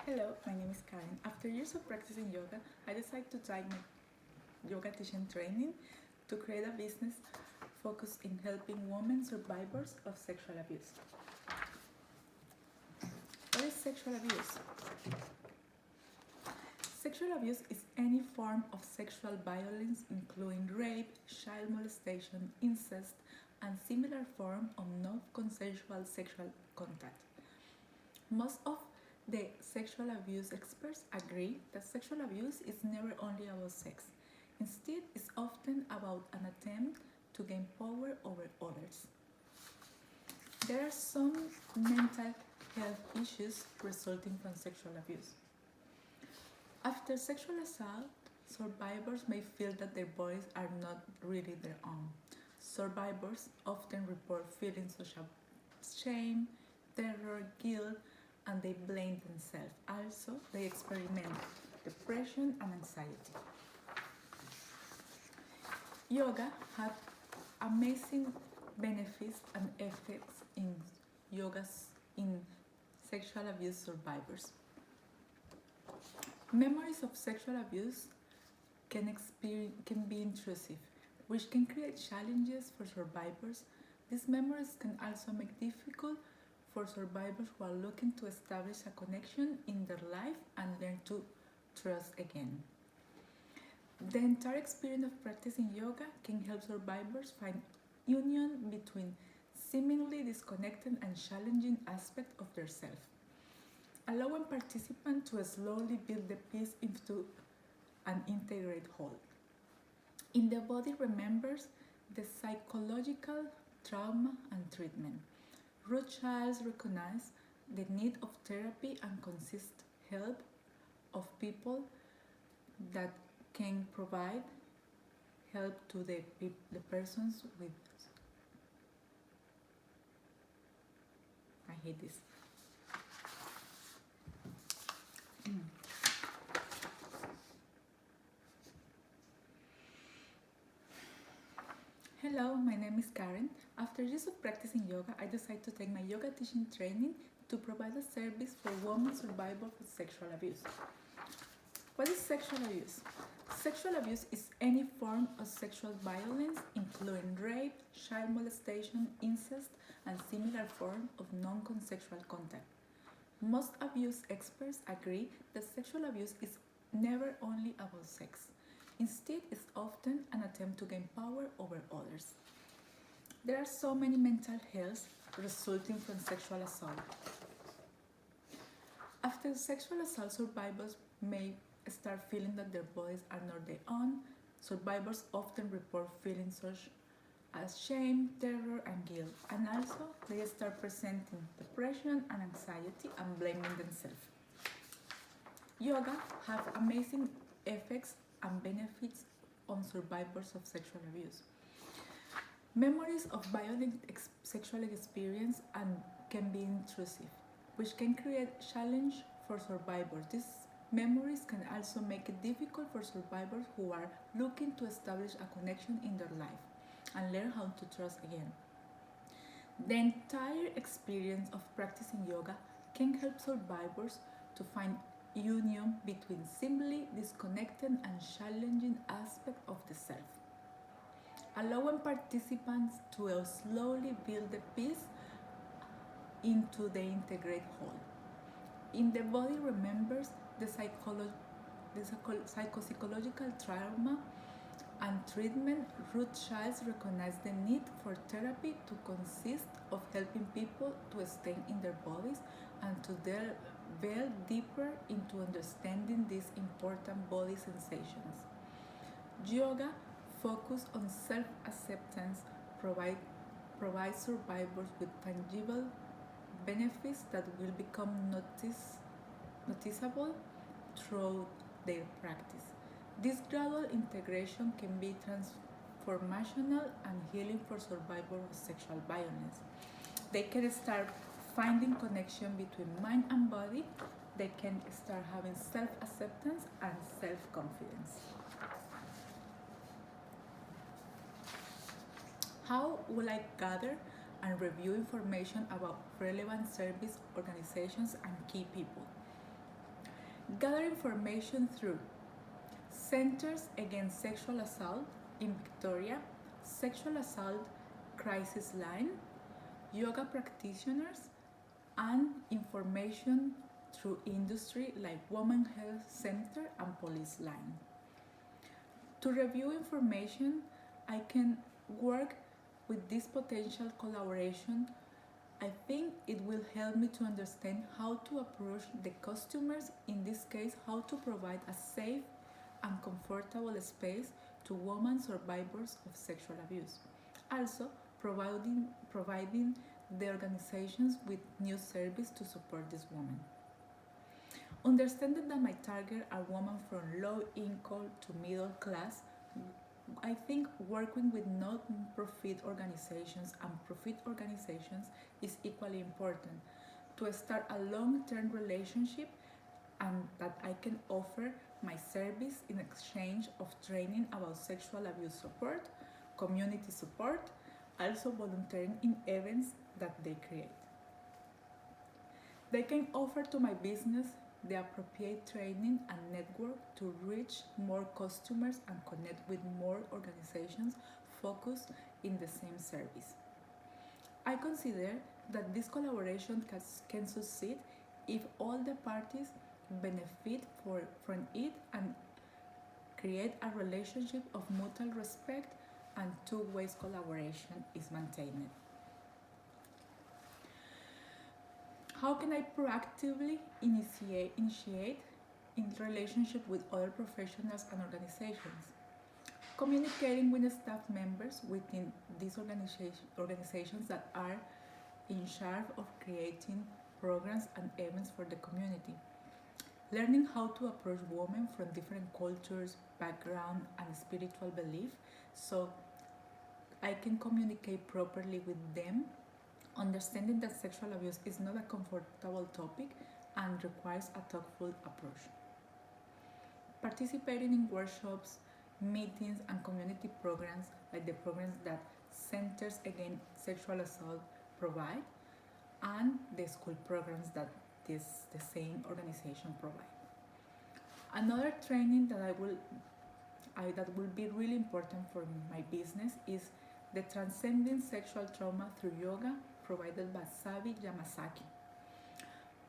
Hello, my name is Karen. After years of practicing yoga, I decided to take my yoga teaching training to create a business focused in helping women survivors of sexual abuse. What is sexual abuse? Sexual abuse is any form of sexual violence, including rape, child molestation, incest, and similar form of non-consensual sexual contact. Most of the sexual abuse experts agree that sexual abuse is never only about sex. Instead, it's often about an attempt to gain power over others. There are some mental health issues resulting from sexual abuse. After sexual assault, survivors may feel that their bodies are not really their own. Survivors often report feelings such as shame, terror, guilt, and they blame themselves. Also, they experiment depression and anxiety. Yoga has amazing benefits and effects in sexual abuse survivors. Memories of sexual abuse can be intrusive, which can create challenges for survivors. These memories can also make it difficult for survivors who are looking to establish a connection in their life and learn to trust again. The entire experience of practicing yoga can help survivors find union between seemingly disconnected and challenging aspects of their self, allowing participants to slowly build the piece into an integrated whole. In the body remembers the psychological trauma and treatment. Rothschild recognized the need of therapy and consist help of people that can provide help to the persons with. I hate this. Hello, my name is Karen. After years of practicing yoga, I decided to take my yoga teaching training to provide a service for women survivors of sexual abuse. What is sexual abuse? Sexual abuse is any form of sexual violence, including rape, child molestation, incest, and similar forms of non-consensual contact. Most abuse experts agree that sexual abuse is never only about sex. Instead, it's often an attempt to gain power over others. There are so many mental health resulting from sexual assault. After sexual assault, survivors may start feeling that their bodies are not their own. Survivors often report feelings such as shame, terror, and guilt, and also they start presenting depression and anxiety and blaming themselves. Yoga has amazing effects and benefits on survivors of sexual abuse. Memories of violent sexual experience can be intrusive, which can create challenge for survivors. These memories can also make it difficult for survivors who are looking to establish a connection in their life and learn how to trust again. The entire experience of practicing yoga can help survivors to find union between seemingly disconnected and challenging aspects of the self, allowing participants to slowly build the piece into the integrated whole. In the body remembers the psychological trauma and treatment. Rothschild recognized the need for therapy to consist of helping people to stay in their bodies and to delve deeper into understanding these important body sensations. Yoga focus on self-acceptance, provides survivors with tangible benefits that will become noticeable through their practice. This gradual integration can be transformational and healing for survivors of sexual violence. They can start finding connection between mind and body. They can start having self-acceptance and self-confidence. How will I gather and review information about relevant service organizations and key people? Gather information through Centers Against Sexual Assault in Victoria, Sexual Assault Crisis Line, yoga practitioners, and information through industry like Women Health Center and Police Line. To review information, I can work with this potential collaboration. I think it will help me to understand how to approach the customers, in this case, how to provide a safe and comfortable space to women survivors of sexual abuse. Also, providing the organizations with new service to support these women. Understanding that my target are women from low income to middle class, I think working with non-profit organizations and profit organizations is equally important to start a long-term relationship, and that I can offer my service in exchange of training about sexual abuse support, community support, also volunteering in events that they create. They can offer to my business the appropriate training and network to reach more customers and connect with more organizations focused in the same service. I consider that this collaboration can succeed if all the parties benefit from it and create a relationship of mutual respect and two-way collaboration is maintained. How can I proactively initiate in relationship with other professionals and organizations? Communicating with the staff members within these organizations that are in charge of creating programs and events for the community. Learning how to approach women from different cultures, background, and spiritual belief, so I can communicate properly with them. Understanding that sexual abuse is not a comfortable topic and requires a thoughtful approach. Participating in workshops, meetings, and community programs like the programs that Centers Against Sexual Assault provide, and the school programs that the same organization provide. Another training that will be really important for my business is the Transcending Sexual Trauma Through Yoga, provided by Sabi Yamasaki.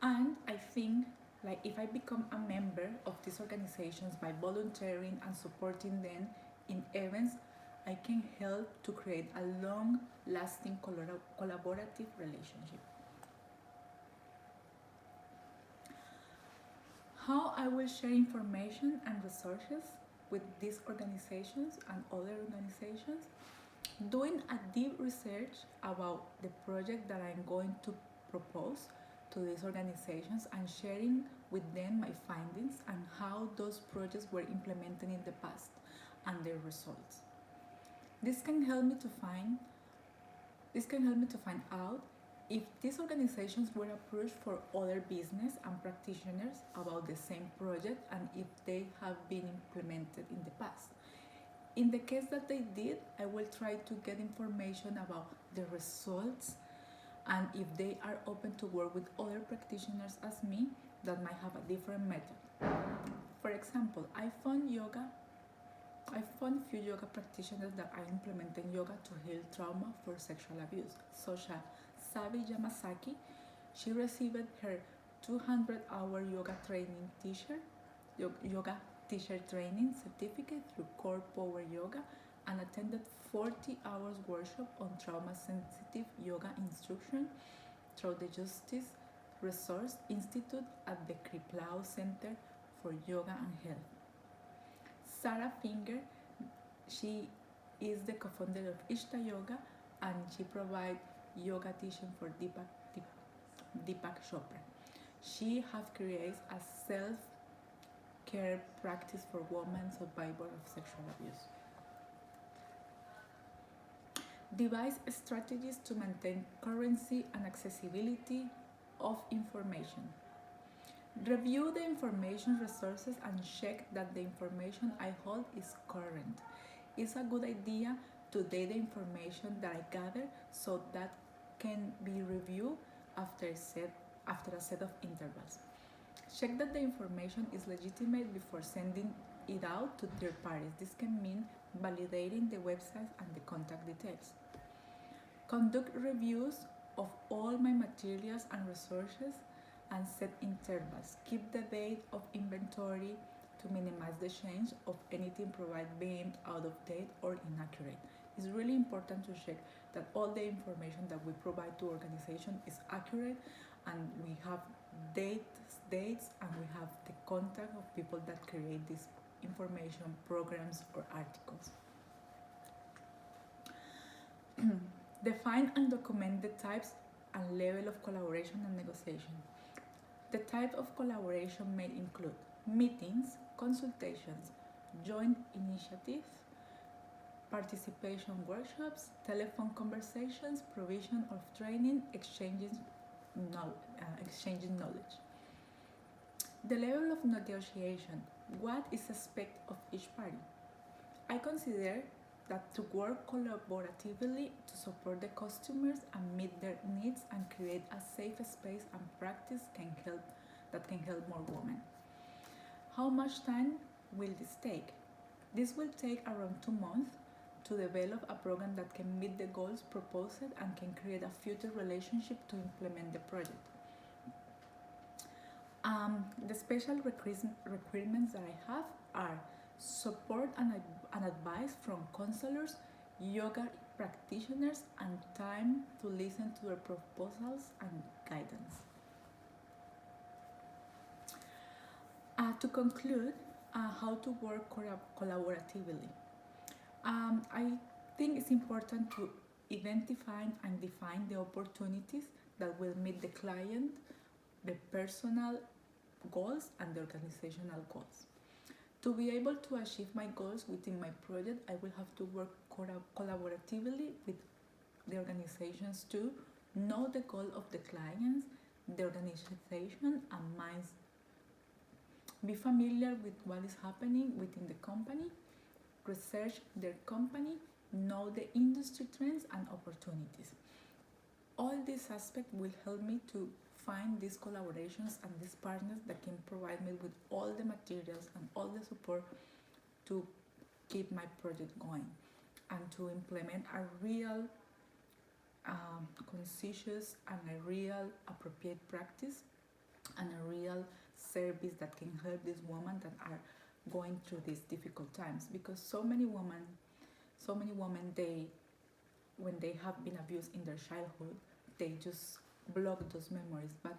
And I think, like, if I become a member of these organizations by volunteering and supporting them in events, I can help to create a long-lasting collaborative relationship. How I will share information and resources with these organizations and other organizations? Doing a deep research about the project that I'm going to propose to these organizations and sharing with them my findings and how those projects were implemented in the past and their results. This can help me to find out if these organizations were approached for other business and practitioners about the same project and if they have been implemented in the past. In the case that they did, I will try to get information about the results and if they are open to work with other practitioners as me that might have a different method. For example, I found few yoga practitioners that are implementing yoga to heal trauma for sexual abuse, such as Sabi Yamasaki. She received her 200-hour yoga teacher training certificate through Core Power Yoga and attended 40 hours workshop on trauma-sensitive yoga instruction through the Justice Resource Institute at the Kriplau Center for Yoga and Health. Sarah Finger, she is the co-founder of Ishta Yoga and she provides yoga teaching for Deepak Chopra. She has created a self-care practice for women survivors of sexual abuse. Devise strategies to maintain currency and accessibility of information. Review the information resources and check that the information I hold is current. It's a good idea to date the information that I gather so that can be reviewed after a set of intervals. Check that the information is legitimate before sending it out to third parties. This can mean validating the website and the contact details. Conduct reviews of all my materials and resources and set intervals. Keep the date of inventory to minimize the change of anything provided being out of date or inaccurate. It's really important to check that all the information that we provide to organization is accurate, and we have dates, and we have the contact of people that create this information, programs, or articles. Define and document the types and level of collaboration and negotiation. The type of collaboration may include meetings, consultations, joint initiatives, participation workshops, telephone conversations, provision of training, exchanging knowledge. The level of negotiation. What is expected of each party? I consider that to work collaboratively to support the customers and meet their needs and create a safe space and practice can help more women. How much time will this take? This will take around 2 months to develop a program that can meet the goals proposed and can create a future relationship to implement the project. The special requirements that I have are support and advice from counselors, yoga practitioners, and time to listen to their proposals and guidance. To conclude, how to work collaboratively. I think it's important to identify and define the opportunities that will meet the client, the personal goals, and the organizational goals. To be able to achieve my goals within my project, I will have to work collaboratively with the organizations to know the goal of the clients, the organization, and mine. Be familiar with what is happening within the company, research their company, know the industry trends and opportunities. All these aspects will help me to find these collaborations and these partners that can provide me with all the materials and all the support to keep my project going and to implement a real conscious and a real appropriate practice and a real service that can help these women that are going through these difficult times, because so many women they, when they have been abused in their childhood, they just block those memories, but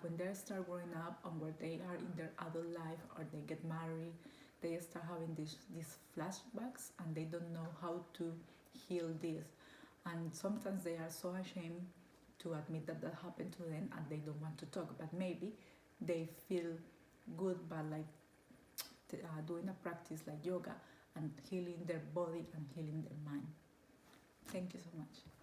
when they start growing up and where they are in their adult life or they get married, they start having these flashbacks and they don't know how to heal this, and sometimes they are so ashamed to admit that happened to them and they don't want to talk, but maybe they feel good by doing a practice like yoga and healing their body and healing their mind. Thank you so much.